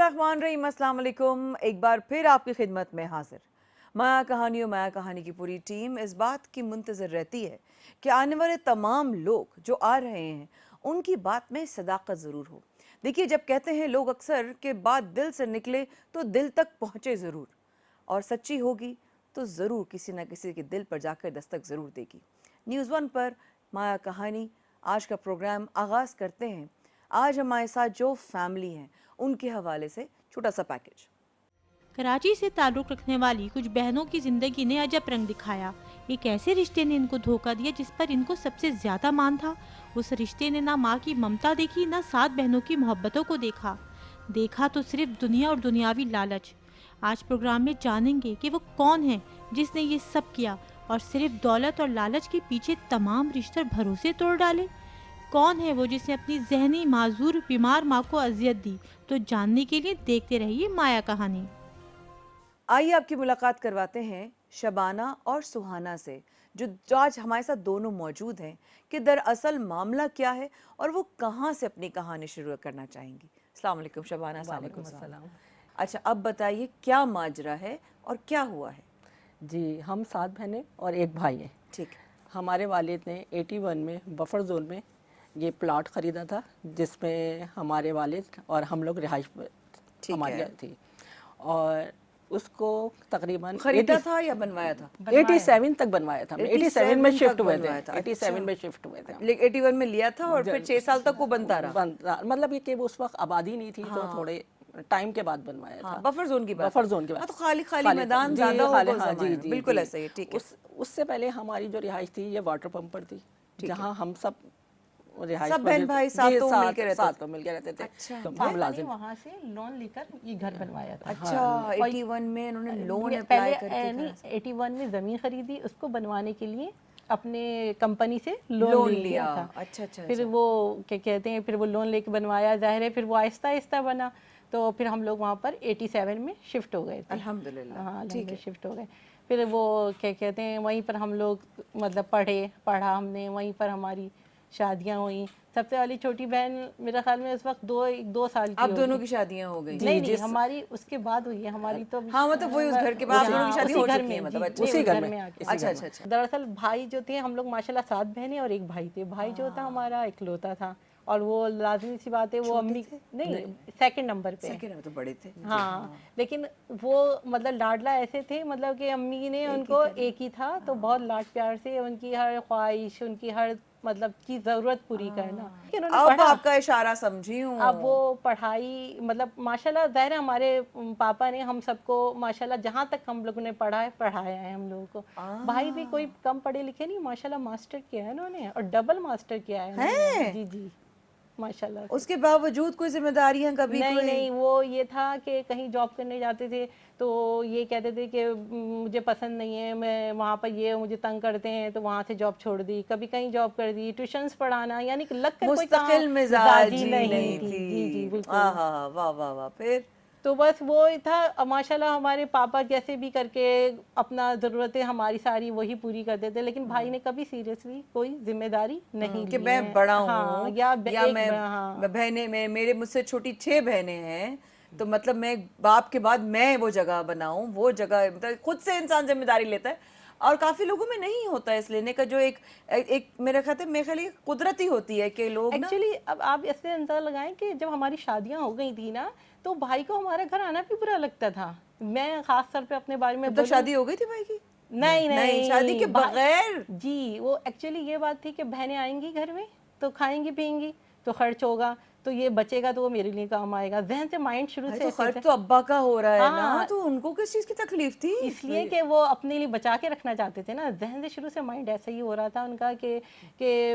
बिस्मिल्लाहिर्रहमानिर्रहीम, अस्सलाम वालेकुम। एक बार फिर आपकी खिदमत में हाजिर माया कहानी और माया कहानी की पूरी टीम इस बात की मुंतज़र रहती है कि आने वाले तमाम लोग जो आ रहे हैं उनकी बात में सदाकत ज़रूर हो। देखिए, जब कहते हैं लोग अक्सर कि बात दिल से निकले तो दिल तक पहुँचे ज़रूर, और सच्ची होगी तो ज़रूर किसी न किसी के दिल पर जाकर दस्तक ज़रूर देगी। न्यूज़ वन पर माया कहानी आज का प्रोग्राम आगाज़ करते हैं। आज हमारे साथ जो फैमिली हैं उनके हवाले से छोटा सा पैकेज। कराची से ताल्लुक़ रखने वाली कुछ बहनों की जिंदगी ने अजब रंग दिखाया। एक ऐसे रिश्ते ने इनको धोखा दिया जिस पर इनको सबसे ज्यादा मान था। उस रिश्ते ने ना माँ की ममता देखी, ना 7 बहनों की मोहब्बतों को देखा तो सिर्फ दुनिया और दुनियावी लालच। आज प्रोग्राम में जानेंगे कि वो कौन है जिसने ये सब किया और सिर्फ दौलत और लालच के पीछे तमाम रिश्ते और भरोसे तोड़ डाले। कौन है वो जिसने अपनी जहनी माजूर बीमार माँ को अजियत दी। तो जानने के लिए देखते रहिए माया कहानी। आइए आपकी मुलाकात करवाते हैं शबाना और सुहाना से, जो आज हमारे साथ दोनों मौजूद हैं कि दरअसल मामला क्या है और वो कहाँ से अपनी कहानी शुरू करना चाहेंगी। अस्सलाम वालेकुम शबाना। वालेकुम अस्सलाम। अच्छा, अब बताइए क्या माजरा है और क्या हुआ है। जी, हम 7 बहनें और एक भाई हैं। ठीक है। हमारे वालिद ने 81 में बफर जोन में ये प्लॉट ख़रीदा था जिसमें हमारे वालिद और हम लोग रिहाइश हमारी थी, और उसको तकरीबन खरीदा था या बनवाया था? 87 तक बनवाया था। 87 में शिफ्ट हुए थे। 87 में शिफ्ट हुए थे। लेकिन 81 में लिया था और फिर 6 साल तक वो बनता रहा। मतलब ये कि वो उस वक्त आबादी नहीं थी, तो थोड़े टाइम के बाद बनवाया था। बफर जोन की बात। बफर जोन की बात। तो खाली मैदान ज़्यादा होगा। जी, बिल्कुल ऐसा ही। ठीक है। उससे पहले हमारी जो रिहाइश थी ये वाटर पंप पर थी, जहाँ हम सब बहन भाई साथ मिलके रहते थे। अच्छा। तो हम लाजिम वहाँ से लोन लेकर ये घर बनवाया था। अच्छा, 81 में उन्होंने लोन अप्लाई पहले करके 81 में ज़मीन खरीदी, उसको बनवाने के लिए अपने कंपनी से लोन लिया था। अच्छा। फिर वो क्या कहते हैं, फिर वो लोन लेके बनवाया, जाहिर है फिर वो आहिस्ता आहिस्ता बना। तो फिर हम लोग वहाँ पर 87 में शिफ्ट हो गए थे। अल्हम्दुलिल्लाह। हाँ, शिफ्ट हो गए। फिर वो क्या कहते हैं, वहीं पर हम लोग मतलब पढ़ा हमने, वहीं पर हमारी शादियाँ हुई। सबसे वाली छोटी बहन मेरे ख्याल में उस वक्त 2 साल की। अब दोनों की शादियां हो गई? नहीं, हमारी उसके बाद हुई है। हमारी तो हाँ, मतलब वही उस घर के बाद दोनों की शादी हो चुकी है, मतलब उसी घर में आके। अच्छा। दरअसल भाई जो थे, हम लोग माशाल्लाह 7 बहनें और एक भाई थे। भाई जो था हमारा इकलौता था, और वो लाजमी सी बात है वो अम्मी नहीं सेकंड नंबर पे। तो बड़े थे। हाँ, लेकिन वो मतलब लाडला ऐसे थे, मतलब कि अम्मी ने उनको एक ही था, तो बहुत लाड प्यार से उनकी हर ख्वाहिश, उनकी हर मतलब की ज़रूरत पूरी करना। अब आपका इशारा समझी हूँ। अब वो पढ़ाई मतलब माशाल्लाह, ज़ाहिर है हमारे पापा ने हम सबको माशाल्लाह जहाँ तक हम लोगों ने पढ़ाया है हम लोगों को। भाई भी कोई कम पढ़े लिखे नहीं, माशाल्लाह मास्टर किया है उन्होंने, और डबल मास्टर किया है। जी माशाल्लाह। उसके बावजूद कोई जिम्मेदारियां कभी नहीं, वो ये था कि कहीं जॉब करने जाते थे तो ये कहते थे कि मुझे पसंद नहीं है, मैं वहाँ पर ये मुझे तंग करते हैं, तो वहाँ से जॉब छोड़ दी। कभी कहीं जॉब कर दी, ट्यूशंस पढ़ाना, यानी कि लग कर मुस्तकिल मिजाजी नहीं थी। जी बिल्कुल। वाह। फिर तो बस वो था, माशाल्लाह हमारे पापा जैसे भी करके अपना ज़रूरतें हमारी सारी वही पूरी करते थे, लेकिन भाई ने कभी सीरियसली कोई जिम्मेदारी नहीं कि मैं बड़ा हूँ। हाँ, या मैं बहनें में मेरे मुझसे छोटी 6 बहनें हैं, तो मतलब मैं बाप के बाद मैं वो जगह बनाऊं, वो जगह मतलब खुद से इंसान जिम्मेदारी लेता है, और काफी लोगों में नहीं होता है इस लेने का, जो एक मेरे ख्याल में कुदरती होती है कि लोग एक्चुअली। अब आप ऐसे अंदाजा लगाएं कि जब हमारी शादियां हो गई थी ना, तो भाई को हमारे घर आना भी बुरा लगता था। मैं खास तौर पे अपने बारे में तो शादी हो गई थी भाई की? नहीं, शादी के बगैर। जी, वो एक्चुअली ये बात थी कि बहनें आएंगी घर में तो खाएंगी पिएंगी, तो खर्च होगा, तो ये बचेगा तो वो मेरे लिए काम आएगा। जहन से माइंड शुरू से खर्च तो अब्बा का हो रहा है ना, तो उनको किस चीज की तकलीफ थी? इसलिए कि वो अपने लिए बचा के रखना चाहते थे ना। जहन से शुरू से माइंड ऐसा ही हो रहा था उनका कि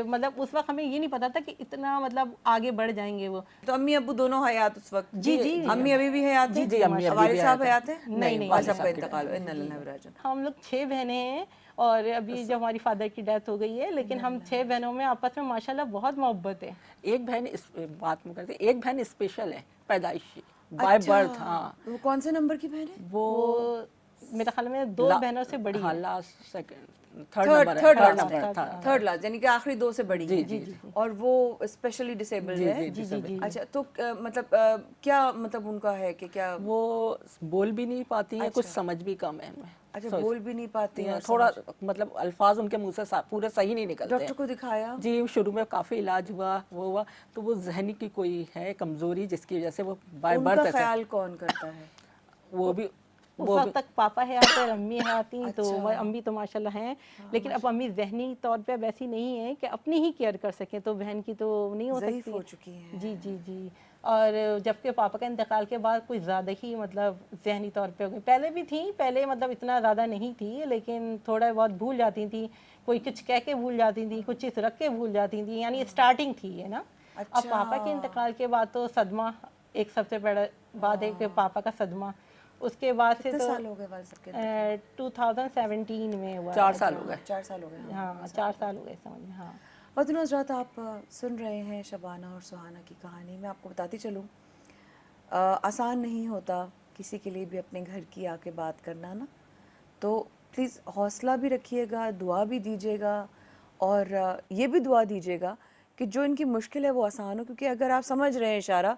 मतलब उस वक्त हमें ये नहीं पता था कि इतना मतलब आगे बढ़ जाएंगे वो। तो अम्मी अब्बू दोनों हयात उस वक्त? जी। अम्मी अभी भी हयात है? जी, अम्मी वालिद साहब हयात है? नहीं, वालिद साहब का इंतकाल। इन्ना लिल्लाहि व राजिऊन। हम लोग 6 बहनें हैं, और अभी जब हमारी फादर की डेथ हो गई है, लेकिन हम 6 बहनों में आपस में माशाल्लाह बहुत मोहब्बत है। एक बहन इस बात में करते, एक बहन स्पेशल है पैदाइशी, बाय बर्थ। हाँ, वो कौन से नंबर की बहन है? वो मेरे ख्याल में 2 बहनों से बड़ी है। लास्ट सेकंड थर्ड नंबर है, थर्ड थर्ड लास्ट नंबर था। थर्ड लास्ट यानी कि आखिरी दो से बड़ी जी, है जी, जी। और वो स्पेशली डिसेबल्ड है। जी, जी। अच्छा तो मतलब क्या मतलब उनका है कि क्या वो बोल भी नहीं पाती हैं, कुछ अच्छा। समझ भी कम है इनमें। अच्छा बोल भी नहीं पाती हैं और थोड़ा समझ- मतलब अल्फाज उनके मुंह से पूरे सही नहीं निकलते डॉक्टर हैं। को दिखाया? जी शुरू में काफ़ी इलाज हुआ, वो हुआ, तो वो जहनी की कोई है कमज़ोरी जिसकी वजह से वो बाय उनका बर्थ ऐसे, ख्याल कौन करता है? वो भी उस वो वक्त भी तक पापा है आते और अम्मी है आती तो अच्छा। अम्मी तो माशाल्लाह हैं, लेकिन अब अम्मी जहनी तौर पे वैसी नहीं है कि अपनी ही केयर कर सकें, तो बहन की तो नहीं हो ज़ईफ़ सकती हो है। चुकी हैं। जी जी जी। और जबकि पापा का इंतकाल के बाद कुछ ज़्यादा ही मतलब जहनी तौर पे हो गई, पहले भी थी, पहले मतलब इतना ज़्यादा नहीं थी, लेकिन थोड़ा बहुत भूल जाती थी, कोई कुछ कह के भूल जाती थी, कुछ चीज़ रख के भूल जाती थी, यानी स्टार्टिंग थी है ना। अब अच्छा। पापा के इंतकाल के बाद तो सदमा एक सबसे बड़ा बात है कि पापा का सदमा, उसके बाद से कितने तो साल हो गए वालिद साहब के? 2017 में हुआ 4 है। साल हो गए। 4 साल हो गए। हाँ 4 साल हो गए समझ में। हाँ वतन हज़रात, आप सुन रहे हैं शबाना और सुहाना की कहानी। मैं आपको बताती चलूँ, आसान नहीं होता किसी के लिए भी अपने घर की आके बात करना ना, तो प्लीज़ हौसला भी रखिएगा, दुआ भी दीजिएगा और ये भी दुआ दीजिएगा कि जो इनकी मुश्किल है वो आसान हो, क्योंकि अगर आप समझ रहे हैं इशारा,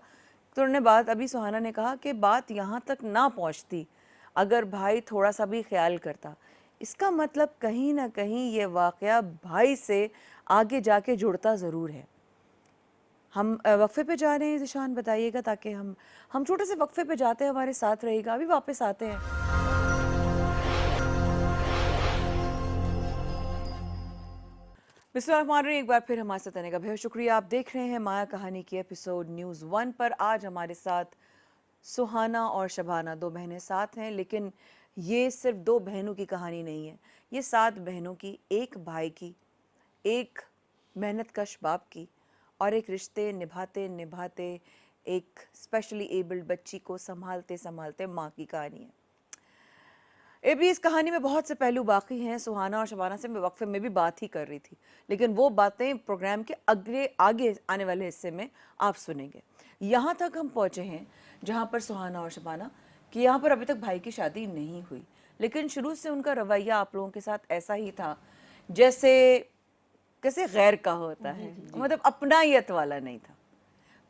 तो उन्होंने बात अभी सुहाना ने कहा कि बात यहाँ तक ना पहुँचती अगर भाई थोड़ा सा भी ख्याल करता, इसका मतलब कहीं ना कहीं ये वाक़या भाई से आगे जाके जुड़ता ज़रूर है। हम वक्फे पे जा रहे हैं, ज़िशान बताइएगा, ताकि हम छोटे से वक्फे पे जाते हैं, हमारे साथ रहेगा, अभी वापस आते हैं। बिस्मिल्लाहिर्रहमानिर्रहीम, एक बार फिर हमारे साथ आने का बहुत शुक्रिया। आप देख रहे हैं माया कहानी की एपिसोड न्यूज़ 1 पर। आज हमारे साथ सुहाना और शबाना, दो बहनें साथ हैं, लेकिन ये सिर्फ दो बहनों की कहानी नहीं है, ये 7 बहनों की, एक भाई की, एक मेहनतकश बाप की और एक रिश्ते निभाते निभाते एक स्पेशली एबल्ड बच्ची को संभालते संभालते माँ की कहानी है। भी इस कहानी में बहुत से पहलू बाकी हैं। सुहाना और शबाना से मैं वक्फे में भी बात ही कर रही थी, लेकिन वो बातें प्रोग्राम के आगे आने वाले हिस्से में आप सुनेंगे। यहाँ तक हम पहुँचे हैं जहाँ पर सुहाना और शबाना कि यहाँ पर अभी तक भाई की शादी नहीं हुई, लेकिन शुरू से उनका रवैया आप लोगों के साथ ऐसा ही था जैसे कैसे गैर का होता है, मतलब अपनायत वाला नहीं था।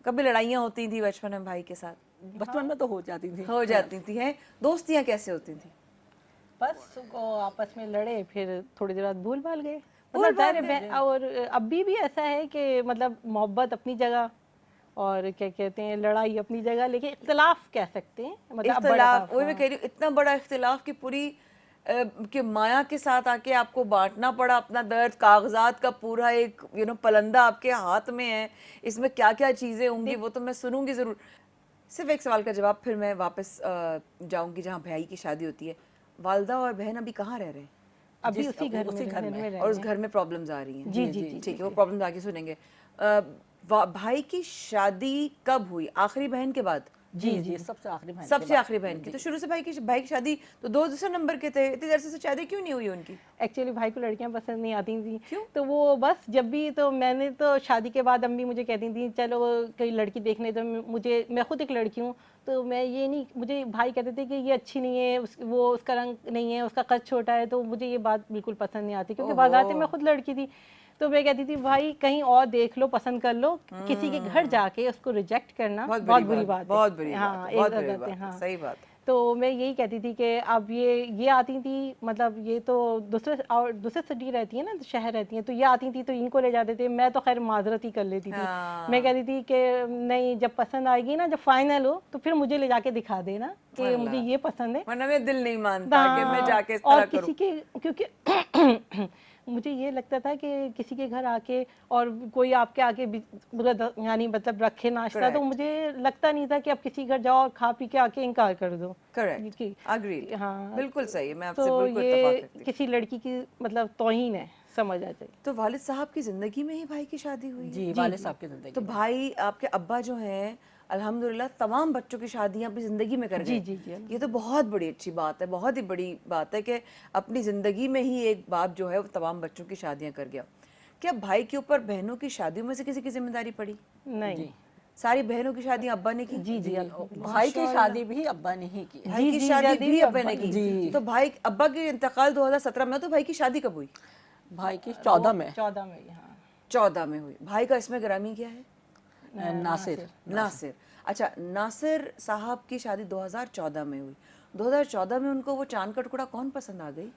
कभी लड़ाइयाँ होती थी बचपन में भाई के साथ? बचपन में तो हो जाती थी हैं। दोस्तियाँ कैसे होती थी? बस वो आपस में लड़े, फिर थोड़ी देर बाद भूल भाल गए, भूल मतलब भाल ज़ाहिर गए। है। और अभी भी ऐसा है कि मतलब मोहब्बत अपनी जगह और क्या कहते हैं लड़ाई अपनी जगह, लेकिन इख्तलाफ कह सकते हैं, मतलब अब बड़ा इख्तिलाफ, वही मैं हाँ। कह रही हूँ, इतना बड़ा इख्तिलाफ कि पूरी कि माया के साथ आके आपको बांटना पड़ा अपना दर्द, कागजात का पूरा एक पलंदा आपके हाथ में है, इसमें क्या क्या चीज़ें होंगी वो तो मैं सुनूंगी ज़रूर। सिर्फ एक सवाल का जवाब, फिर मैं वापस जाऊंगी जहाँ भाई की शादी होती है। वालदा और बहन अभी कहाँ रह रहे हैं? अभी उसी घर में रह और उस रहे घर में प्रॉब्लम्स आ रही हैं? जी, जी, जी, ठीक है, वो प्रॉब्लम्स आगे सुनेंगे। भाई की शादी कब हुई? आखिरी बहन के बाद? जी जी, सबसे आखिरी बहन सबसे आखिरी बहन की। तो शुरू से भाई की शादी तो दूसरे नंबर के थे, इतनी देर से शादी क्यों नहीं हुई उनकी? एक्चुअली भाई को लड़कियां पसंद नहीं आती थी। क्यों? तो वो बस जब भी, तो मैंने तो शादी के बाद अम्मी मुझे कहती थी चलो कोई लड़की देखने, तो मैं खुद एक लड़की हूँ, तो मैं ये नहीं, मुझे भाई कहते थे कि ये अच्छी नहीं है, वो उसका रंग नहीं है, उसका कद छोटा है, तो मुझे ये बात बिल्कुल पसंद नहीं आती, क्योंकि बाज़ात मैं खुद लड़की थी। तो मैं कहती थी भाई कहीं और देख लो, पसंद कर लो, किसी के घर जाके उसको रिजेक्ट करना बहुत बुरी बात है। बहुत बुरी हाँ, बात है, एक बहुत बुरी गलत बात है, है, हाँ। सही बात है। तो मैं यही कहती थी कि अब ये आती थी, मतलब ये तो दूसरे सिटी रहती है ना, शहर रहती है, तो ये आती थी तो इनको ले जाते थे, मैं तो खैर माजरत ही कर लेती थी। मैं कहती थी कि नहीं, जब पसंद आएगी ना, जब फाइनल हो तो फिर मुझे ले जाके दिखा देना कि मुझे ये पसंद है, वरना मैं दिल नहीं मानता कि मैं जाके इस तरह और करूं। किसी के, क्योंकि मुझे ये लगता था कि किसी के घर आके और कोई आपके आगे यानी मतलब रखे नाश्ता, तो मुझे लगता नहीं था कि आप किसी घर जाओ और खा पी के आके इनकार कर दो। करेक्ट, एग्रीड, हाँ, बिल्कुल सही है, मैं आपसे तो बिल्कुल इत्तेफाक ये रखती हूँ। किसी लड़की की मतलब तौहीन है, समझ आ जाए। तो वालिद साहब की जिंदगी में ही भाई की शादी हुई है? जी, वालिद साहब की जिंदगी तो भाई आपके अब्बा जो हैं अल्हम्दुलिल्लाह तमाम बच्चों की शादियां अपनी ज़िंदगी में कर गए। जी, जी, ये तो बहुत बड़ी अच्छी बात है, बहुत ही बड़ी बात है कि अपनी ज़िंदगी में ही एक बाप जो है वो तमाम बच्चों की शादियां कर गया। क्या भाई के ऊपर बहनों की शादियों में से किसी की जिम्मेदारी पड़ी? नहीं, सारी बहनों की शादी अब्बा ने की? जी जी भाई की शादी भी अब्बा ने ही की है। भाई की शादी भी अब्बा ने की? जी। तो भाई अब्बा के इंतकाल 2017 में, तो भाई की शादी कब हुई? भाई की 14 में 14 में, हाँ 14 में हुई। भाई का इसमें ग्रामी क्या है? नासिर। नासिर। अच्छा, नासिर साहब की शादी 2014 में हुई। 2014 में उनको वो चांद का टुकड़ा कौन पसंद आ गई?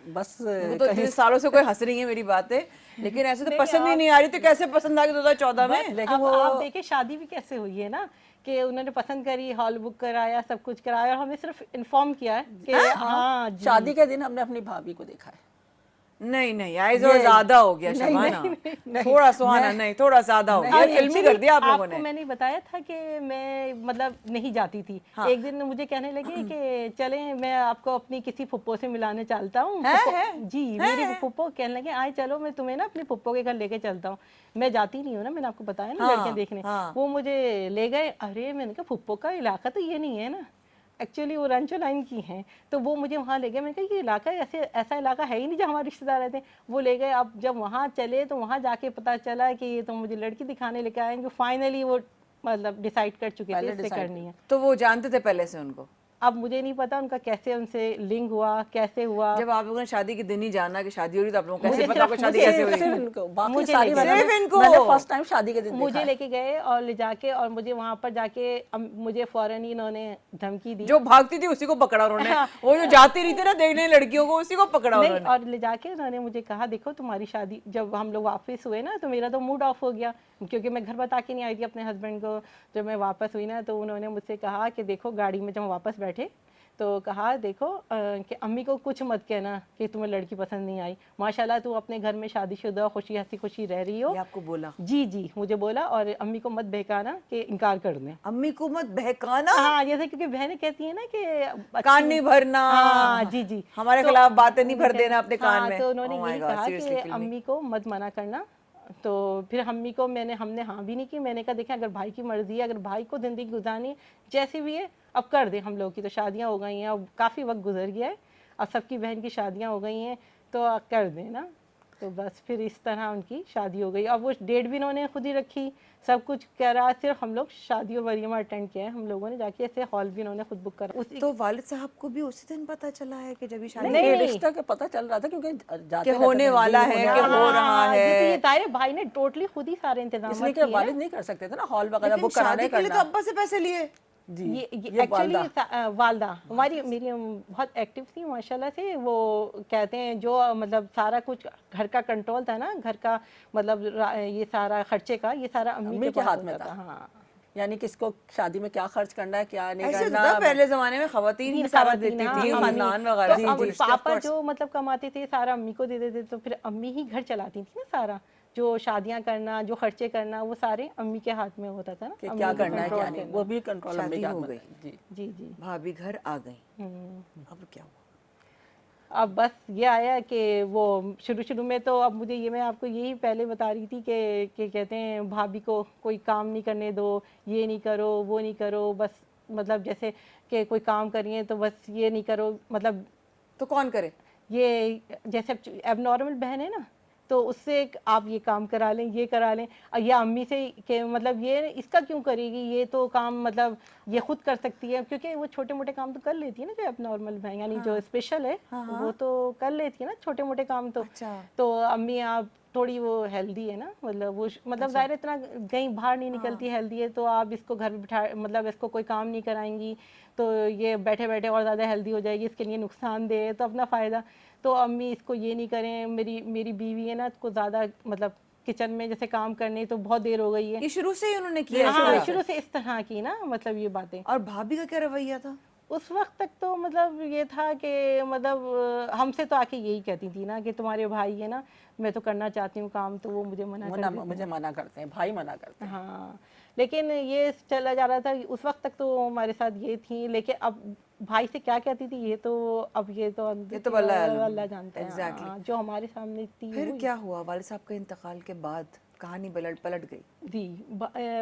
बस वो तो इतने सालों से कोई हंस रही है मेरी बातें, लेकिन ऐसे तो पसंद ही नहीं आ रही, तो कैसे पसंद आ गई 2014 में? लेकिन अब वो आप देखिए शादी भी कैसे हुई है ना, कि उन्होंने पसंद करी, हॉल बुक कराया, सब कुछ कराया, और हमें सिर्फ इन्फॉर्म किया है कि हाँ जी। शादी के दिन हमने अपनी भाभी को देखा है। नहीं नहीं, आइज और ज्यादा हो गया शबाना, थोड़ा सुहाना नहीं, थोड़ा ज्यादा हो गया, फिल्मी कर दिया आप लोगों आपको ने। मैंने बताया था कि मैं मतलब नहीं जाती थी। एक दिन मुझे कहने लगे कि चलें मैं आपको अपनी किसी फुप्पो से मिलाने चलता हूँ। जी, मेरी फुप्पो कहने लगे आए चलो मैं तुम्हें ना अपनी फुप्पो के घर लेके चलता हूँ। मैं जाती नहीं हूँ ना, मैंने आपको बताया ना लड़कियां देखने। वो मुझे ले गए, अरे मैंने कहा फुप्पो का इलाका तो ये नहीं है ना, एक्चुअली वो रंचो लाइन की हैं, तो वो मुझे वहाँ ले गए। मैंने कहा ये इलाका ऐसे ऐसा इलाका है ही नहीं जहाँ हमारे रिश्तेदार रहते हैं। वो ले गए। अब जब वहाँ चले तो वहाँ जाके पता चला कि ये तो मुझे लड़की दिखाने लेके आएंगे। फाइनली वो मतलब डिसाइड कर चुके थे इससे करनी है। तो वो जानते थे पहले से उनको? अब मुझे नहीं पता उनका कैसे उनसे लिंक हुआ, कैसे हुआ। जब आप लोगों ने शादी के दिन ही जाना कि शादी हो रही, तो आप लोगों को कैसे मुझे पता आपको शादी कैसे हुई? सिर्फ इनको, बाकी मुझे सारी लेके- मैंने सिर्फ इनको? मैंने फर्स्ट टाइम शादी के दिन देखा मुझे है। लेके गए और ले जाके, और मुझे वहाँ पर जाके मुझे फौरन ही इन्होंने धमकी दी। जो भागती थी उसी को पकड़ा उन्होंने, वो जो जाती रही थी ना देखने लड़कियों को, उसी को पकड़ा नहीं, उन्होंने। और ले जाके उन्होंने मुझे कहा देखो तुम्हारी शादी, जब हम लोग वापस हुए ना तो मेरा तो मूड ऑफ हो गया, क्योंकि मैं घर बता के नहीं आई थी अपने हस्बैंड को। जब मैं वापस हुई ना तो उन्होंने मुझसे कहा कि देखो, गाड़ी में जब हम वापस बैठे तो कहा देखो कि अम्मी को कुछ मत कहना कि तुम्हें लड़की पसंद नहीं आई, माशाल्लाह तू अपने घर में शादीशुदा खुशी हंसी खुशी रह रही हो। ये आपको बोला? जी जी, मुझे बोला, और अम्मी को मत बहकाना कि इनकार कर दें। अम्मी को मत बहकाना? हाँ, जैसे क्योंकि बहनें कहती है ना कि कान नहीं भरना। हाँ जी जी, हमारे तो खिलाफ बातें नहीं भर देना अपने कान हाँ, में। तो उन्होंने Oh my यही God, कहा seriously कि filmy। अम्मी को मत मना करना। तो फिर अम्मी को हमने हाँ भी नहीं की। मैंने कहा देखें, अगर भाई की मर्जी है, अगर भाई को ज़िंदगी गुजारनी जैसी भी है, अब कर दे। हम लोग की तो शादियाँ हो गई हैं, अब काफ़ी वक्त गुजर गया है, अब सबकी बहन की शादियाँ हो गई हैं, तो कर दे ना। तो बस फिर इस तरह उनकी शादी हो गई। अब वो डेट भी उन्होंने खुद ही रखी, सब कुछ करा। सिर्फ हम लोग शादी और वलीमा अटेंड किया है हम लोगों ने जाके, ऐसे हॉल भी उन्होंने खुद बुक करा। उसी तो वालिद साहब को भी उसी दिन पता चला है कि जब ये शादी नहीं, रिश्ता का पता चल रहा था, क्योंकि जाते कि होने वाला है, कि हो रहा है? ये तो ये तारे भाई ने टोटली खुद ही सारे इंतजाम इसलिए कि वालिद नहीं कर सकते थे ना हॉल वगैरह लेकिन बुक कराने शादी के लिए तो करना। अब्बा से पैसे लिए? जी, ये ये एक्चुअली वालदा। वालदा हमारी मेरी बहुत एक्टिव थी माशाल्लाह से। वो कहते हैं जो मतलब सारा कुछ घर का कंट्रोल था ना, घर का मतलब ये सारा खर्चे का, ये सारा अम्मी के हाथ में था। हाँ, यानी किसको शादी में क्या खर्च करना है, क्या नहीं ऐसे करना। होता है पहले जमाने में, खवातीन ही सारा देती थी, खानदान वगैरह तो सब अब कुछ। पापा जो मतलब कमाते थे सारा अम्मी को दे देते, तो फिर अम्मी ही घर चलाती थी ना सारा, जो शादियां करना, जो खर्चे करना, वो सारे अम्मी के हाथ में होता था ना। कि अम्मी क्या को करना है control क्या नहीं, करना। वो भी कंट्रोल शादी अम्मी के हाथ हो में गई। था। जी जी जी। भाभी घर आ गई, अब क्या हुआ? अब बस ये आया कि वो शुरू में तो, अब मुझे ये मैं आपको यही पहले बता रही थी कि कहते हैं भाभी को कोई काम नहीं करने दो, ये नहीं करो, वो नहीं करो, बस मतलब जैसे कि कोई काम करिए तो बस ये नहीं करो, मतलब तो कौन करे? ये जैसे एबनॉर्मल बहन है ना, तो उससे आप ये काम करा लें, ये करा लें, या अम्मी से कि मतलब ये इसका क्यों करेगी, ये तो काम मतलब ये खुद कर सकती है, क्योंकि वो छोटे मोटे काम तो कर लेती है ना, जो एबनॉर्मल बहन यानी जो स्पेशल है, वो तो कर लेती है ना छोटे मोटे काम। तो अच्छा। तो अम्मी आप थोड़ी वो हेल्दी है ना, मतलब वो मतलब ज़ाहिर इतना कहीं बाहर नहीं निकलती, हेल्दी है, तो आप इसको घर में बिठा मतलब इसको कोई काम नहीं कराएंगी तो ये बैठे बैठे और ज़्यादा हेल्दी हो जाएगी, इसके लिए नुकसान दे तो अपना फ़ायदा। तो अम्मी इसको ये नहीं करें, मेरी बीवी है ना, इसको ज़्यादा मतलब किचन में जैसे काम करने तो बहुत देर हो गई है। ये शुरू से ही उन्होंने किया? हाँ, शुरू से इस तरह की ना मतलब ये बातें। और भाभी का क्या रवैया था? उस वक्त तक तो मतलब ये था कि मतलब हमसे तो आके यही कहती थी ना कि तुम्हारे भाई है ना, मैं तो करना चाहती हूँ काम, तो वो मुझे मना कर देते हैं। मुझे मना करते हैं, भाई मना करते हैं। हाँ, लेकिन ये चला जा रहा था उस वक्त तक, तो हमारे साथ ये थी। लेकिन अब भाई से क्या कहती थी ये तो अब ये तो अल्लाह जानता है। Exactly। हाँ, जो हमारे सामने थी फिर क्या हुआ? वालिद साहब के इंतकाल के बाद कहानी पलट गई। जी।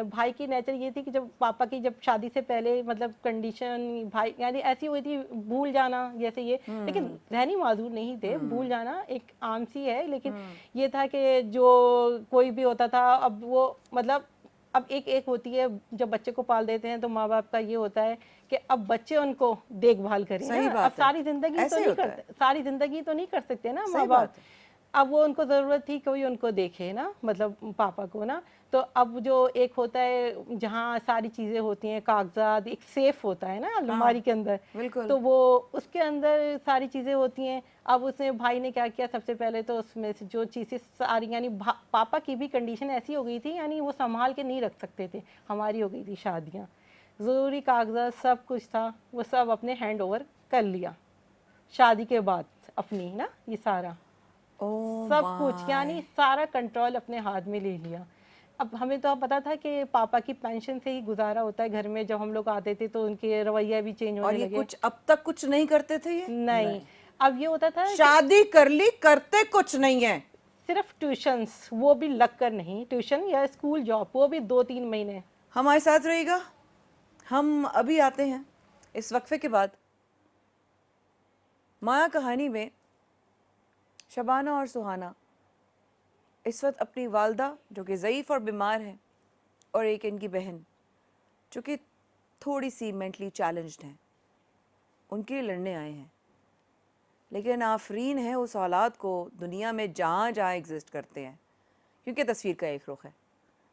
भाई की नेचर ये थी कि जब पापा की जब शादी से पहले मतलब कंडीशन भाई यानी ऐसी हुई थी, भूल जाना जैसे ये, लेकिन रहनी माजूर नहीं थे, भूल जाना एक आम सी है। लेकिन ये था कि जो कोई भी होता था, अब वो मतलब अब एक होती है जब बच्चे को पाल देते हैं तो माँ बाप का ये होता है कि अब बच्चे उनको देखभाल करें सही ना। बात अब है। सारी जिंदगी तो ऐसे ही नहीं होता करते, सारी जिंदगी तो नहीं कर सकते ना सही माँ बात बाप। अब वो उनको ज़रूरत थी कोई उनको देखे ना, मतलब पापा को ना। तो अब जो एक होता है जहाँ सारी चीज़ें होती हैं, कागजात, एक सेफ होता है ना अलमारी के अंदर, बिल्कुल। तो वो उसके अंदर सारी चीज़ें होती हैं। अब उसने भाई ने क्या किया, सबसे पहले तो उसमें से जो चीज़ें सारी, यानी पापा की भी कंडीशन ऐसी हो गई थी, यानी वो संभाल के नहीं रख सकते थे। हमारी हो गई थी शादियाँ, ज़रूरी कागजात सब कुछ था, वो सब अपने हैंड ओवर कर लिया शादी के बाद अपनी ना, ये सारा सब कुछ, यानी सारा कंट्रोल अपने हाथ में ले लिया। अब हमें तो पता था कि पापा की पेंशन से ही गुजारा होता है घर में। जब हम लोग आते थे तो उनके रवैया भी चेंज और होने ये लगे। कुछ अब तक कुछ नहीं करते थे ये? नहीं, अब ये होता था शादी कर ली, करते कुछ नहीं है। सिर्फ ट्यूशन्स, वो भी लग कर नहीं, ट्यूशन या स्कूल जॉब, वो भी 2-3 महीने। हमारे साथ रहेगा, हम अभी आते हैं इस वक्फे के बाद। माया कहानी में शबाना और सुहाना इस वक्त अपनी वालदा जो कि ज़ईफ़ और बीमार हैं, और एक इनकी बहन जो कि थोड़ी सी मेंटली चैलेंज्ड हैं, उनके लिए लड़ने आए हैं। लेकिन आफरीन है उस औलाद को दुनिया में जहाँ जहाँ एग्जिस्ट करते हैं, क्योंकि तस्वीर का एक रुख है।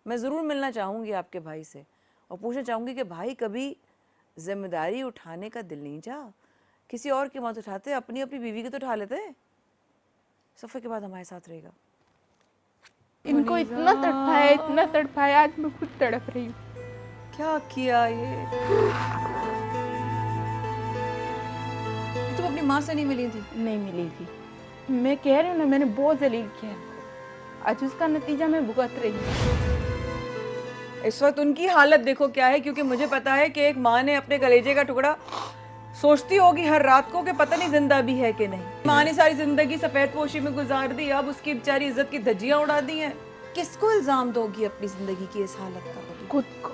मैं ज़रूर मिलना चाहूँगी आपके भाई से और पूछना चाहूँगी कि भाई कभी ज़िम्मेदारी उठाने का दिल नहीं चाहा? किसी और की मौत उठाते, अपनी अपनी बीवी की तो उठा लेते। सफ़र के बाद हमारे साथ रहेगा। इनको इतना तड़पाया, आज मैं खुद तड़प रही हूँ। क्या किया ये? तुम अपनी माँ से नहीं मिली थी? नहीं मिली थी। मैं कह रही हूँ ना, मैंने बहुत जलील किया इनको। आज उसका नतीजा मैं भुगत रही हूँ। इस वक्त उनकी हालत देखो क्या है, क्योंकि मुझे पता है कि एक माँ ने अपने कलेजे का टुकड़ा सोचती होगी हर रात को कि पता नहीं जिंदा भी है कि नहीं। माँ ने सारी जिंदगी सफेद पोशी में गुजार दी, अब उसकी बेचारी इज्जत की धज्जियां उड़ा दी हैं। किसको इल्जाम दोगी अपनी जिंदगी की इस हालत का? खुद को।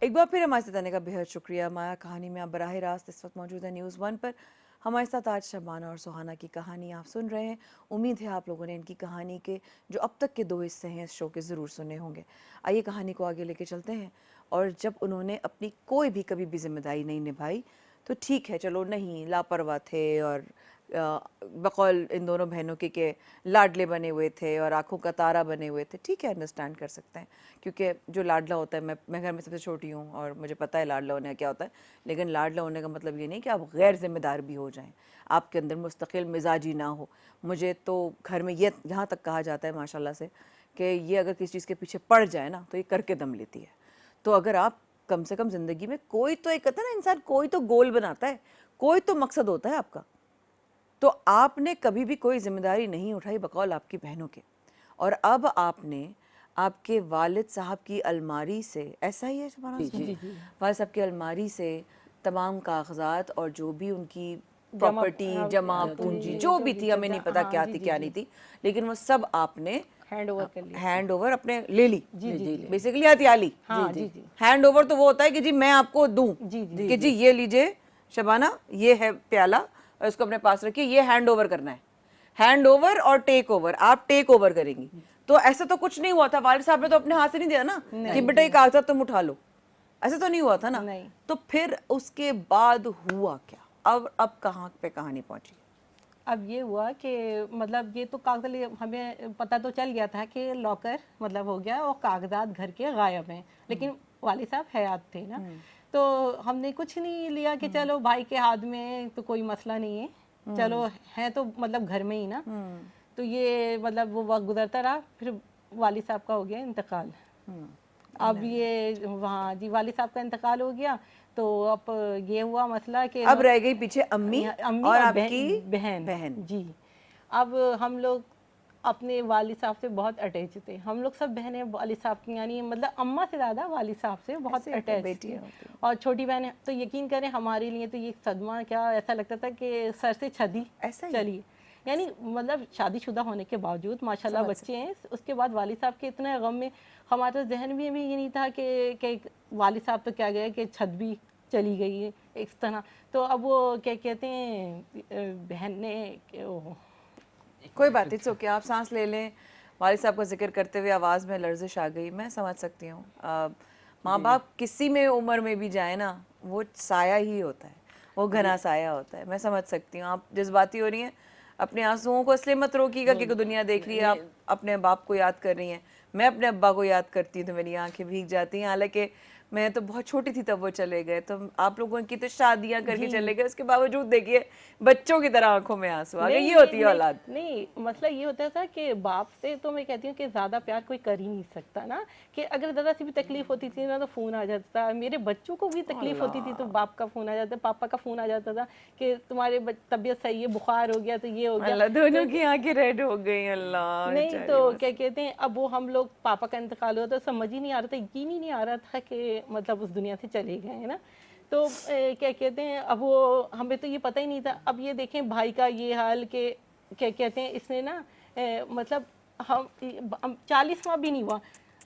एक बार फिर हमारे साथ आने का बेहद शुक्रिया। माया कहानी में आप बराह रास्त इस वक्त मौजूद है न्यूज़ 1 पर। हमारे साथ आज शबाना और सुहाना की कहानी आप सुन रहे हैं। उम्मीद है आप लोगों ने इनकी कहानी के जो अब तक के 2 हिस्से हैं इस शो के ज़रूर सुने होंगे। आइए कहानी को आगे लेके चलते हैं। और जब उन्होंने अपनी कोई भी कभी भी जिम्मेदारी नहीं निभाई तो ठीक है, चलो नहीं, लापरवाह थे और बकौल इन दोनों बहनों के लाडले बने हुए थे और आंखों का तारा बने हुए थे, ठीक है, अंडरस्टैंड कर सकते हैं। क्योंकि जो लाडला होता है, मैं घर में सबसे छोटी हूँ और मुझे पता है लाडला होने का क्या होता है। लेकिन लाडला होने का मतलब ये नहीं कि आप गैर जिम्मेदार भी हो जाएं, आपके अंदर मुस्तकिल मिजाजी ना हो। मुझे तो घर में ये यहाँ तक कहा जाता है माशाल्लाह से कि ये अगर किसी चीज़ के पीछे पड़ जाए ना तो ये करके दम लेती है। तो अगर आप कम से कम ज़िंदगी में कोई तो, एक कहता है ना इंसान, कोई तो गोल बनाता है, कोई तो मकसद होता है आपका। तो आपने कभी भी कोई जिम्मेदारी नहीं उठाई बकौल आपकी बहनों के, और अब आपने आपके वालिद साहब की अलमारी से, ऐसा ही है वालिद साहब की अलमारी से तमाम कागजात और जो भी उनकी प्रॉपर्टी, जमा पूंजी जो भी थी, हमें नहीं पता क्या थी क्या नहीं थी, लेकिन वो सब आपने हैंड ओवर कर लिया। हैंड ओवर अपने ले ली। जी। बेसिकली हथिया ली। हाँ जी। हैंड ओवर तो वो होता है कि जी मैं आपको दूं कि जी ये लीजिए शबाना, ये है प्याला और इसको अपने पास रखिए, ये हैंड ओवर करना है। हैंड ओवर और टेक ओवर, आप टेक ओवर करेंगी। तो ऐसा तो कुछ नहीं हुआ था, वालिद साहब ने तो अपने हाथ से नहीं दिया ना कि बेटा ये कागजात तुम उठा लो, ऐसा तो नहीं हुआ था ना। नहीं। तो फिर उसके बाद हुआ क्या? अब कहाँ पे कहानी पहुंची? अब ये हुआ कि मतलब ये तो कागजात हमें पता तो चल गया था कि लॉकर मतलब हो गया और कागजात घर के गायब हैं, लेकिन वालिद साहब हयात थे ना। तो हमने कुछ नहीं लिया कि चलो भाई के हाथ में तो कोई मसला नहीं है, चलो है तो मतलब घर में ही ना। तो ये मतलब वो वक्त गुजरता रहा, फिर वालिद साहब का हो गया इंतकाल। अब ये वहाँ जी वालिद साहब का इंतकाल हो गया, तो अब ये हुआ मसला कि अब रह गई पीछे अम्मी और आपकी बहन जी। अब हम लोग अपने वालिद साहब से बहुत अटैच थे, हम लोग सब बहनें वालिद साहब की, यानी मतलब अम्मा से ज़्यादा वालिद साहब से बहुत अटैच थी। और छोटी बहन तो यकीन करें हमारे लिए तो ये सदमा, क्या ऐसा लगता था कि सर से छदी चली, यानी मतलब शादीशुदा होने के बावजूद माशाल्लाह बच्चे हैं, उसके बाद वालिद साहब के इतने गम में हमारे तो जहन में ये नहीं था कि वालिद साहब तो क्या गए कि छत भी चली गई है इस तरह। तो अब वो क्या कहते हैं, बहन ने कोई बात नहीं, ओके, आप सांस ले लें। والد صاحب کا ذکر کرتے ہوئے آواز میں لرزش آ گئی. میں سمجھ سکتی ہوں, ماں باپ کسی میں عمر میں بھی جائیں نا, وہ سایہ ہی ہوتا ہے, وہ گھنا سایہ ہوتا ہے. میں سمجھ سکتی ہوں آپ جذباتی ہو رہی ہیں, اپنے آنسوؤں کو اس لیے مت روکیے گا کہ دنیا دیکھ رہی ہے, آپ اپنے باپ کو یاد کر رہی ہیں. میں اپنے ابا کو یاد کرتی ہوں تو میری آنکھیں بھیگ جاتی ہیں, حالانکہ میں تو بہت چھوٹی تھی تب وہ چلے گئے. تو آپ لوگوں کی تو شادیاں کر کے چلے گئے, اس کے باوجود دیکھیے بچوں کی طرح آنکھوں میں آنسو آ گئے. یہ ہوتی ہے اولاد. نہیں مسئلہ یہ ہوتا تھا کہ باپ سے تو میں کہتی ہوں کہ زیادہ پیار کوئی کر ہی نہیں سکتا نا, کہ اگر ذرا سی بھی تکلیف ہوتی تھی نا تو فون آ جاتا. میرے بچوں کو بھی تکلیف ہوتی تھی تو باپ کا فون آ جاتا, پاپا کا فون آ جاتا تھا کہ تمہارے طبیعت صحیح ہے, بخار ہو گیا تو یہ ہو گیا. اللہ, دونوں کی آنکھیں ریڈ ہو گئی. اللہ نہیں تو کیا کہتے ہیں, اب وہ ہم لوگ پاپا کا انتقال ہوا تو سمجھ ہی نہیں آ رہا تھا, یقین ہی نہیں آ رہا تھا کہ مطلب اس دنیا سے چلے گئے ہیں نا. تو کیا کہتے ہیں, اب وہ ہمیں تو یہ پتہ ہی نہیں تھا. اب یہ دیکھیں بھائی کا یہ حال کہ کیا کہتے ہیں, اس نے نا مطلب ہم 40واں بھی نہیں ہوا,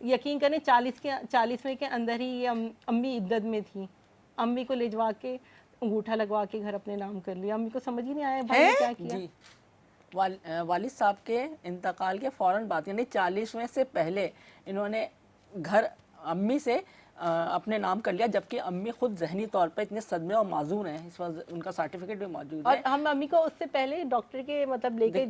یقین کریں 40ویں کے اندر ہی یہ امی عدت میں تھی. امی کو لے جوا کے انگوٹھا لگوا کے گھر اپنے نام کر لیا. امی کو سمجھ ہی نہیں آیا بھائی نے کیا کیا. جی, والد صاحب کے انتقال کے فوراً بعد یعنی 40ویں سے پہلے انہوں نے گھر امی سے اپنے نام کر لیا, جبکہ امی خود ذہنی طور پہ اتنے صدمے اور معذور ہیں. اس وقت ان کا سرٹیفکیٹ بھی موجود ہے. اور ہم امی کو اس سے پہلے ڈاکٹر کے مطلب لے کے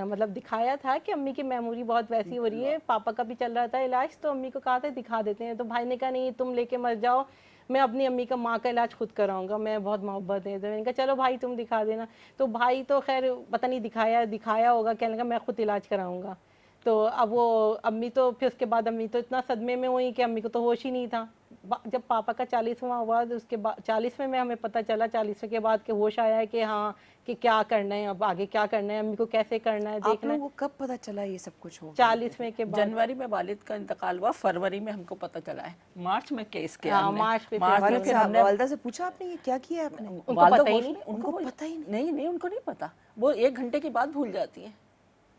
مطلب دکھایا تھا کہ امی کی میموری بہت ویسی ہو رہی ہے, پاپا کا بھی چل رہا تھا علاج, تو امی کو کہا تھا دکھا دیتے ہیں. تو بھائی نے کہا نہیں تم لے کے مت جاؤ, میں اپنی امی کا ماں کا علاج خود کراؤں گا, میں بہت محبت ہے. تو میں نے کہا چلو بھائی تم دکھا دینا. تو بھائی تو خیر پتہ نہیں دکھایا ہوگا, کہنے لگا میں خود علاج کراؤں گا. تو اب وہ امی تو پھر اس کے بعد امی تو اتنا صدمے میں ہوئی کہ امی کو تو ہوش ہی نہیں تھا. جب پاپا کا 40واں ہوا اس کے بعد 40ویں میں ہمیں پتہ چلا, 40ویں کے بعد کہ ہوش آیا ہے کہ ہاں کہ کیا کرنا ہے, اب آگے کیا کرنا ہے, امی کو کیسے کرنا ہے, آپ دیکھنا لوگوں کو کب پتہ چلا یہ سب کچھ ہو؟ 40ویں کے بعد جنوری میں والد کا انتقال ہوا, فروری میں ہم کو پتہ چلا ہے, مارچ میں کیس کیا ہم نے. مارچ پہ والد صاحب والدہ سے پوچھا آپ نے یہ کیا کیا آپ نے؟ ان کو پتہ ہی نہیں. ان کو پتہ ہی نہیں, ان کو نہیں پتہ. وہ 1 گھنٹے کے بعد بھول جاتی ہیں.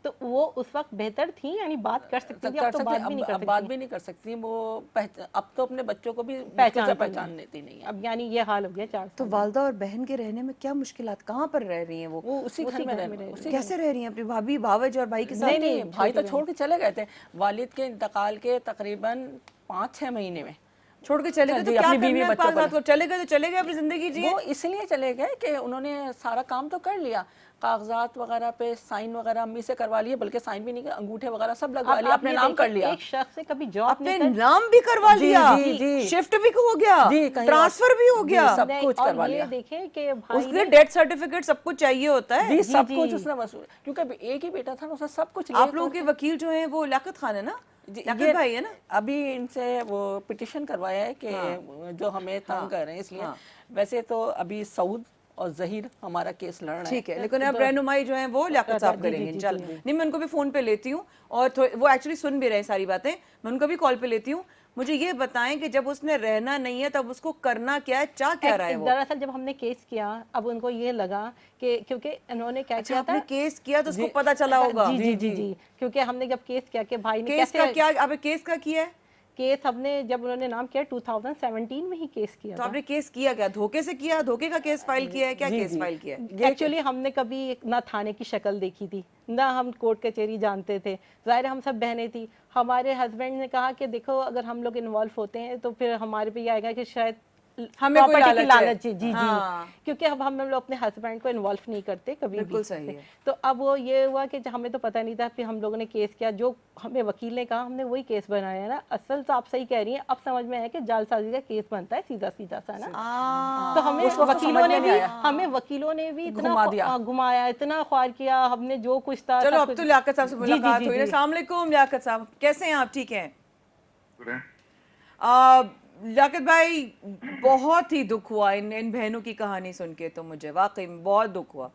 تو وہ اس وقت بہتر تھی, یعنی بات کر سکتی تھی, اب تو بات بھی نہیں کر اب سکتی. بات بھی نہیں کر سکتی وہ. اب تو اپنے بچوں کو بھی پہچان لیتی نہیں ہے. اب یعنی یہ حال ہو گیا 4 تو والدہ اور بہن کے رہنے میں کیا مشکلات, کہاں پر رہ رہی ہیں وہ؟ اسی گھر میں رہے. کیسے رہ رہی ہیں اپنی بھابھی بھاوج اور بھائی کے ساتھ؟ نہیں, بھائی تو چھوڑ کے چلے گئے تھے والد کے انتقال کے تقریباً 5-6 مہینے میں. چھوڑ کے چلے گئے تو کیا کرنا ہے کاغذات کو؟ چلے گئے تو چلے گئے, اپنی زندگی جیے. وہ اس لیے چلے گئے کہ انہوں نے سارا کام تو کر لیا, کاغذات وغیرہ پہ سائن وغیرہ امی سے کروا لیے, بلکہ سائن بھی نہیں, انگوٹھے وغیرہ سب لگوا لیا, اپنے نام کر لیا. ایک شخص سے کبھی جاب اپنے نام بھی کروا لیا, شفٹ بھی ہو گیا, ٹرانسفر بھی ہو گیا, سب کچھ کروا لیا. یہ دیکھیں کہ اس کے ڈیتھ سرٹیفکیٹ سب کچھ چاہیے ہوتا ہے. جی سب کچھ اس نے وصول, کیونکہ ایک ہی بیٹا تھا, اس نے سب کچھ لیا. آپ لوگوں کے وکیل جو ہیں وہ لیاقت خان ہے نا, لیاقت بھائی ہے نا؟ ابھی ان سے وہ پٹیشن کروایا ہے کہ جو ہمیں تنگ کر رہے ہیں, اس لیے. ویسے تو ابھی سعود اور ظہیر ہمارا کیس لڑ رہا ہے. ٹھیک ہے, لیکن اب رہنمائی جو ہے وہ لیاقت صاحب کریں گے انشاءاللہ. نہیں, میں ان کو بھی فون پہ لیتی ہوں, اور وہ ایکچولی سن بھی رہے ہیں ساری باتیں, میں ان کو بھی کال پہ لیتی ہوں. مجھے یہ بتائیں کہ جب اس نے رہنا نہیں ہے تب اس کو کرنا کیا ہے, چاہ کیا رہا ہے وہ؟ دراصل جب ہم نے کیس کیا, اب ان کو یہ لگا کہ کیونکہ انہوں نے کیا کیا آپ تھا, نے کیس کیا تو اس کو پتا چلا ہوگا. جی کیونکہ ہم نے جب کیس کیا کہ بھائی نے کیس کا کیا, آپ نے کیس کا کیا ہے؟ کیس ہم نے جب انہوں نے نام کیا 2017 میں ہی کیس کیا. تو آپ نے کیس کیا کیا, دھوکے سے کیا, دھوکے کا کیس فائل کیا ہے, کیا کیس فائل کیا ہے؟ ایکچولی ہم نے کبھی نہ تھانے کی شکل دیکھی تھی, نہ ہم کورٹ کچہری جانتے تھے. ظاہر ہم سب بہنیں تھیں. ہمارے ہسبینڈ نے کہا کہ دیکھو اگر ہم لوگ انوالو ہوتے ہیں تو پھر ہمارے پہ یہ آئے گا کہ شاید ہمیں کوئی لالچ. جی کیونکہ اب ہم لوگ اپنے ہسبینڈ کو انوالو نہیں کرتے کبھی بھی. بالکل صحیح ہے. تو اب وہ یہ ہوا کہ ہمیں تو پتہ نہیں تھا, پھر ہم لوگوں نے کیس کیا, جو ہمیں وکیل نے کہا ہم نے وہی کیس بنایا ہے نا. اصل تو آپ صحیح کہہ رہی ہیں, اب سمجھ میں آیا کہ جال سازی کا کیس بنتا ہے سیدھا سا نا. تو ہمیں وکیلوں نے بھی اتنا گھمایا, اتنا خوار کیا, ہم نے جو کچھ تھا. چلو اب تو لیاقت صاحب سے ملاقات ہوئی. السلام علیکم لیاقت صاحب, کیسے ہیں آپ؟ ٹھیک ہیں لیاقت بھائی؟ بہت ہی دکھ ہوا ان بہنوں کی کہانی سن کے, تو مجھے واقعی میں بہت دکھ ہوا.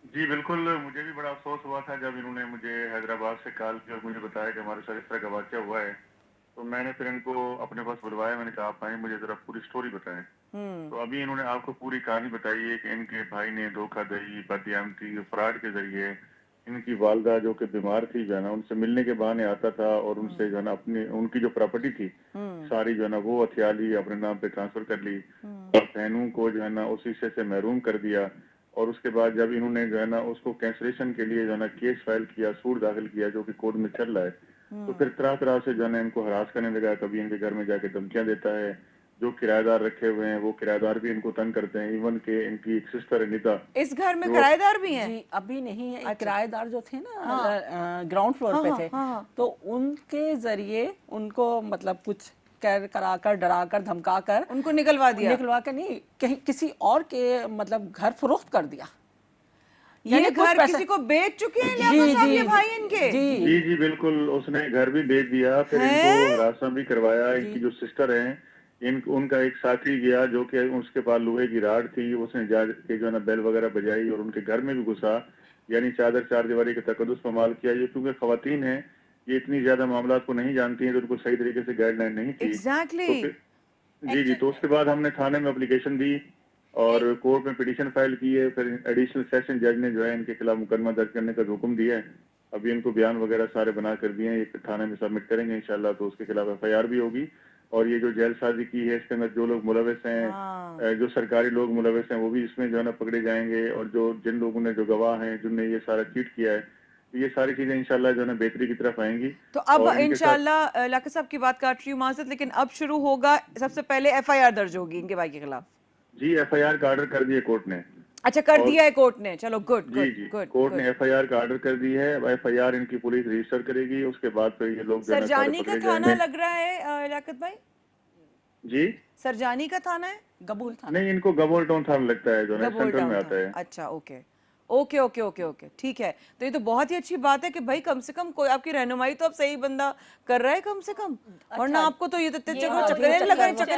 جی بالکل, مجھے بھی بڑا افسوس ہوا تھا جب انہوں نے مجھے حیدرآباد سے کال کیا اور مجھے بتایا کہ ہمارے ساتھ اس طرح کا واقعہ ہوا ہے. تو میں نے پھر ان کو اپنے پاس بلوایا, میں نے کہا آپ آئیں, مجھے ذرا پوری سٹوری بتائیں. تو ابھی انہوں نے آپ کو پوری کہانی بتائی ہے کہ ان کے بھائی نے دھوکہ دہی, بدقیامتی, فراڈ کے ذریعے ان کی والدہ جو کہ بیمار تھی جو ہے نا, ان سے ملنے کے بہانے آتا تھا اور ان سے جو ہے نا اپنی ان کی جو پراپرٹی تھی ساری جو ہے نا وہ ہتھیا لی, اپنے نام پہ ٹرانسفر کر لی, اور بہنوں کو جو ہے نا اس حصے سے محروم کر دیا, اور اس کے بعد جب انہوں نے جو ہے نا اس کو کینسلیشن کے لیے جو ہے نا کیس فائل کیا، سوٹ داخل کیا جو کہ کورٹ میں چل رہا ہے، تو پھر طرح طرح سے جو ہے نا ان کو ہراس کرنے لگا، کبھی ان کے گھر میں جا کے دھمکیاں دیتا ہے، جو کرایہ دار رکھے ہوئے ہیں وہ کرایہ دار بھی ان کو تنگ کرتے ہیں، ایون کہ ان کی ایک سسٹر ہے ندا، اس گھر میں کرایہ دار بھی ہیں؟ جی ابھی نہیں ہے، کرایہ دار جو تھے نا گراؤنڈ فلور پہ تھے، تو ان کے ذریعے ان کو مطلب کچھ کرا کر ڈرا کر دھمکا کر ان کو نکلوا دیا؟ نکلوا کے نہیں، کہیں کسی اور کے مطلب گھر فروخت کر دیا. یہ گھر کسی کو بیچ چکے ہیں لیاقت صاحب یہ بھائی ان کے؟ جی جی بالکل، اس نے گھر بھی بیچ دیا، پھر ان کو ہراساں بھی کروایا. ان کی جو سسٹر ہیں ان کا ایک ساتھی گیا جو کہ اس کے پاس لوہے کی راڈ تھی، اس نے جا کے جو ہے نا بیل وغیرہ بجائی اور ان کے گھر میں بھی گھسا، یعنی چار دیواری کے تقدس پامال کیا. یہ کیونکہ خواتین ہیں، یہ اتنی زیادہ معاملات کو نہیں جانتی ہیں، تو ان کو صحیح طریقے سے گائیڈ لائن نہیں تھی. ایگزیکٹلی. جی تو اس کے بعد ہم نے تھانے میں اپلیکیشن دی اور کورٹ میں پٹیشن فائل کی ہے. پھر ایڈیشنل سیشن جج نے جو ہے ان کے خلاف مقدمہ درج کرنے کا حکم دیا ہے. ابھی ان کو بیان وغیرہ سارے بنا کر دیے ہیں، یہ تھانے میں سبمٹ کریں گے انشاءاللہ، تو اس کے خلاف ایف آئی آر بھی ہوگی. اور یہ جو جیل سازی کی ہے اس کے اندر جو لوگ ملوث ہیں، جو سرکاری لوگ ملوث ہیں، وہ بھی اس میں جو ہے نا پکڑے جائیں گے. اور جن لوگوں نے جو گواہ ہیں جن نے یہ سارا چیٹ کیا ہے، یہ ساری چیزیں انشاءاللہ جو ہے نا بہتری کی طرف آئیں گی. تو اب انشاءاللہ لیاقت صاحب کی بات کاٹ رہی ہوں معذرت، لیکن اب شروع ہوگا، سب سے پہلے ایف آئی آر درج ہوگی ان کے بھائی کے خلاف؟ جی ایف آئی آر کا آرڈر کر دیا کورٹ نے. اچھا کر دیا ہے کورٹ نے، چلو گڈ جی گڈ. کورٹ نے ایف آئی آر کا آرڈر کر دی ہے. ایف آئی آر ان کی پولیس رجسٹر کرے گی، اس کے بعد پھر یہ لوگ جو ہے نا سارے سرجانی کا پکڑے جائیں تھانہ گے. لگ رہا ہے لیاقت بھائی؟ جی سرجانی کا تھانہ ہے؟ قبول تھا نہیں، ان کو گبول ٹاؤن تھانہ لگتا ہے جو ہے سینٹرل میں آتا ہے. اچھا اوکے ٹھیک ہے. تو یہ تو بہت ہی اچھی بات ہے کہ بھائی کم سے کم کوئی آپ کی رہنمائی تو اب صحیح بندہ کر رہا ہے کم سے کم، ورنہ آپ کو تو یہ چکرے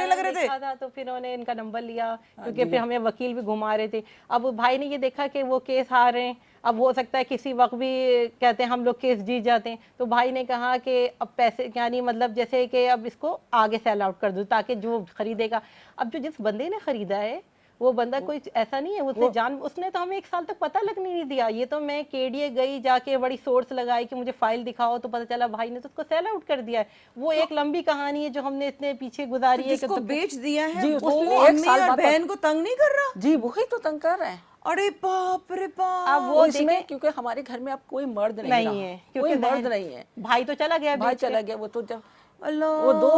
لگ رہے تھے. تو پھر انہوں نے ان کا نمبر لیا، کیونکہ پھر ہمیں وکیل بھی گھما رہے تھے. اب بھائی نے یہ دیکھا کہ وہ کیس ہار رہے ہیں، اب ہو سکتا ہے کسی وقت بھی کہتے ہیں ہم لوگ کیس جیت جاتے ہیں، تو بھائی نے کہا کہ اب پیسے یعنی مطلب جیسے کہ اب اس کو آگے سیل آؤٹ کر دوں تاکہ جو خریدے گا. اب جو جس بندے نے خریدا ہے وہ بندہ کوئی ایسا نہیں ہے، اس نے تو ہمیں 1 سال تک پتہ لگنے نہیں دیا. یہ تو میں KDA گئی، جا کے بڑی سورس لگائی کہ مجھے فائل دکھاؤ، تو پتہ چلا بھائی نے تو اس کو سیل آؤٹ کر دیا ہے. وہ ایک لمبی کہانی ہے جو ہم نے اتنے پیچھے گزاری ہے. جس کو بیچ دیا ہے جی وہ امی اور بہن کو تنگ نہیں کر رہا؟ جی وہی تو تنگ کر رہے ہیں. ارے باپ رے باپ. اب وہ اس میں کیونکہ ہمارے گھر میں اب کوئی مرد نہیں ہے، کوئی مرد نہیں ہے. بھائی تو چلا گیا، بھائی چلا گیا. وہ تو جب اللہ، وہ 2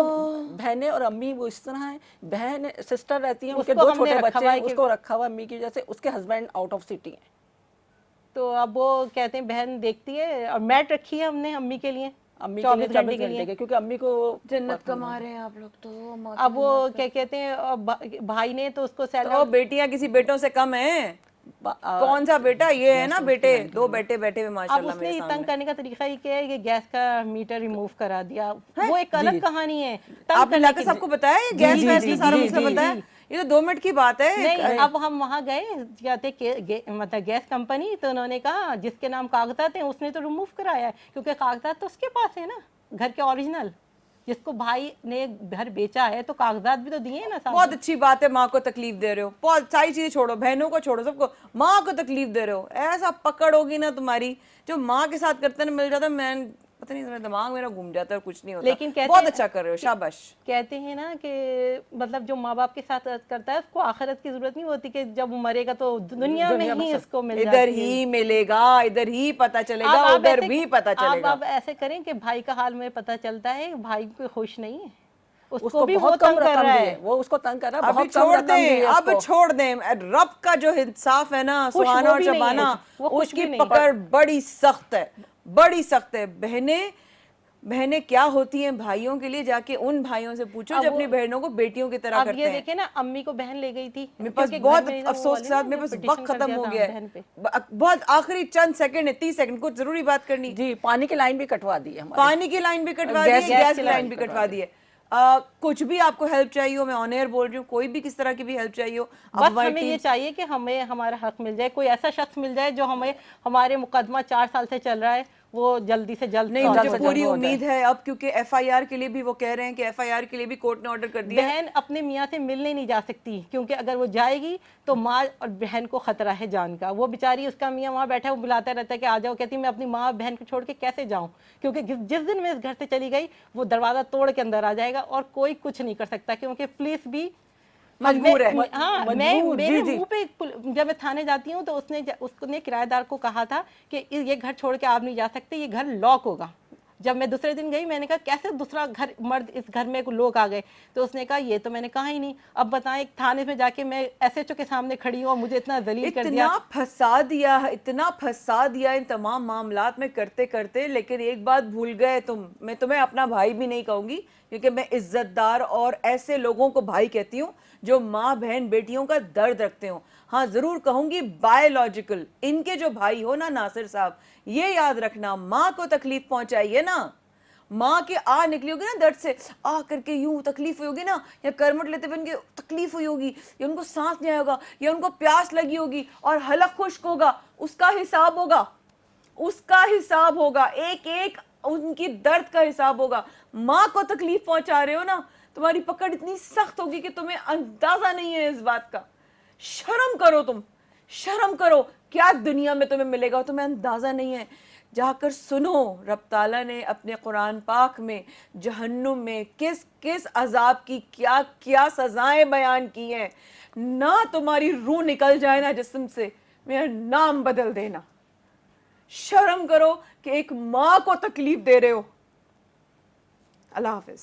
بہنیں اور امی وہ اس طرح ہیں، بہن سسٹر رہتی ہیں، ان کے 2 چھوٹے بچے ہیں، اس کو رکھا ہوا امی کی وجہ سے. اس کے ہسبینڈ آؤٹ آف سٹی ہیں. تو اب وہ کہتے ہیں بہن دیکھتی ہے، اور میٹ رکھی ہے ہم نے امی کے لیے، امی کے لیے 24 گھنٹے کے، کیونکہ امی کو جنت کما رہے ہیں آپ لوگ تو. اب وہ کیا کہتے ہیں بھائی نے تو اس کو تو بیٹیاں کسی بیٹوں سے کم ہیں؟ کون سا بیٹا؟ یہ ہے نا بیٹے، 2 بیٹے بیٹھے ہوئے ماشاءاللہ. اب اس نے تنگ کرنے کا طریقہ یہ کیا ہے کہ گیس کا میٹر ریموو کرا دیا. وہ ایک الگ کہانی ہے. آپ نے لیاقت صاحب کو بتایا یہ گیس ویس کا سارا مسئلہ بتایا؟ یہ تو 2 منٹ کی بات ہے. نہیں، اب ہم وہاں گئے کہتے مطلب گیس کمپنی، تو انہوں نے کہا جس کے نام کاغذات ہیں اس نے تو ریموو کرایا ہے، کیونکہ کاغذات تو اس کے پاس ہے نا، گھر کے اوریجنل. جس کو بھائی نے گھر بیچا ہے تو کاغذات بھی تو دیے ہیں نا. بہت اچھی بات ہے، ماں کو تکلیف دے رہے ہو، بہت ساری چیزیں چھوڑو، بہنوں کو چھوڑو، سب کو، ماں کو تکلیف دے رہے ہو. ایسا پکڑ ہوگی نا تمہاری جو ماں کے ساتھ کرتے نا، مل جاتا. میں پتہ نہیں دماغ میرا گھوم جاتا ہے، کچھ نہیں ہوتا. لیکن بہت اچھا کر رہے ہو، شاباش. کہتے ہیں نا کہ مطلب جو ماں باپ کے ساتھ کرتا ہے اس کو آخرت کی ضرورت نہیں ہوتی، کہ جب وہ مرے گا تو دنیا میں ہی اس کو مل جاتی ہے. ادھر ہی ملے گا، ادھر ہی پتہ چلے گا، ادھر بھی پتہ چلے گا. آپ ایسے کریں کہ بھائی کا حال میں پتہ چلتا ہے، بھائی کوئی خوش نہیں ہے، اس کو بھی بہت کم رقم دی ہے، وہ اس کو تنگ کر رہا ہے، بہت کم رقم دی ہے. اب چھوڑ دیں. رب کا جو انصاف ہے نا سبحانہ اور شبانہ، اس کی پکڑ بڑی سخت ہے، بڑی سخت ہے. بہنیں کیا ہوتی ہیں بھائیوں کے لیے، جا کے ان بھائیوں سے پوچھو جو اپنی بہنوں کو بیٹیوں کی طرح کرتے ہیں. اب یہ دیکھیں نا، امی کو بہن لے گئی تھی، میرے پاس بہت افسوس کے ساتھ میرے پاس وقت ختم ہو گیا ہے، بہت آخری چند سیکنڈ ہے، 30 سیکنڈ، کچھ ضروری بات کرنی. جی پانی کی لائن بھی کٹوا دی ہے، پانی کی لائن بھی کٹوا دی ہے، گیس کی لائن بھی کٹوا دی ہے. کچھ بھی آپ کو ہیلپ چاہیے ہو، میں آن ایئر بول رہی ہوں، کوئی بھی کس طرح کی بھی ہیلپ چاہیے ہو، بس ہمیں یہ چاہیے کہ ہمیں ہمارا حق مل جائے. کوئی ایسا شخص مل جائے جو ہمارے مقدمہ 4 سال سے چل رہا ہے، وہ جلدی سے جلد. نہیں، مجھے پوری امید ہے اب، کیونکہ ایف آئی آر کے لیے بھی وہ کہہ رہے ہیں کہ ایف آئی آر کے لیے بھی کورٹ نے آرڈر کر دیا. بہن اپنے میاں سے ملنے نہیں جا سکتی، کیونکہ اگر وہ جائے گی تو ماں اور بہن کو خطرہ ہے جان کا. وہ بیچاری، اس کا میاں وہاں بیٹھا ہے، وہ بلاتا رہتا ہے کہ آ جاؤ. کہتی میں اپنی ماں بہن کو چھوڑ کے کیسے جاؤں، کیونکہ جس دن میں اس گھر سے چلی گئی وہ دروازہ توڑ کے اندر آ جائے گا اور کوئی کچھ نہیں کر سکتا، کیونکہ پولیس بھی मजबूर है। हाँ, मजबूर, मेरे जी, जी। मुंह पे जब मैं थाने जाती हूँ तो उसने किराएदार को कहा था कि ये घर छोड़ के आप नहीं जा सकते, ये घर लॉक होगा। जब मैं दूसरे दिन गई मैंने कहा कैसे दूसरा घर, मर्द इस घर में लोग आ गए, तो उसने कहा ये तो मैंने कहा ही नहीं। अब बताएं, थाने में जाके मैं एसएचओ के सामने खड़ी हूँ और मुझे इतना जलील कर दिया। इतना फंसा दिया, इतना फंसा दिया इन तमाम मामलात में करते करते, लेकिन एक बात भूल गए तुम। मैं तुम्हें अपना भाई भी नहीं कहूंगी, क्योंकि मैं इज्जतदार और ऐसे लोगों को भाई कहती हूँ जो माँ बहन बेटियों का दर्द रखते हो। हाँ जरूर कहूंगी बायोलॉजिकल, इनके जो भाई हो ना नासिर साहब, ये याद रखना, माँ को तकलीफ पहुंचाई है ना, माँ के आ निकली होगी ना दर्द से, आ करके यूं तकलीफ हुई होगी ना, या करवट लेते हुए उनके तकलीफ हुई होगी, या उनको सांस नहीं आया होगा, या उनको प्यास लगी होगी और हलक खुश्क होगा, उसका हिसाब होगा, उसका हिसाब होगा, एक एक उनकी दर्द का हिसाब होगा। माँ को तकलीफ पहुंचा रहे हो ना, तुम्हारी पकड़ इतनी सख्त होगी कि तुम्हें अंदाजा नहीं है इस बात का। शर्म करो, तुम शर्म करो, क्या दुनिया में तुम्हें मिलेगा तुम्हें अंदाजा नहीं है। जाकर सुनो रब ताला ने अपने कुरान पाक में जहन्नुम में किस किस अजाब की क्या क्या सजाएं बयान की हैं। ना तुम्हारी रूह निकल जाए ना जिस्म से, मेरा नाम बदल देना। शर्म करो कि एक माँ को तकलीफ दे रहे हो। अल्लाह हाफिज।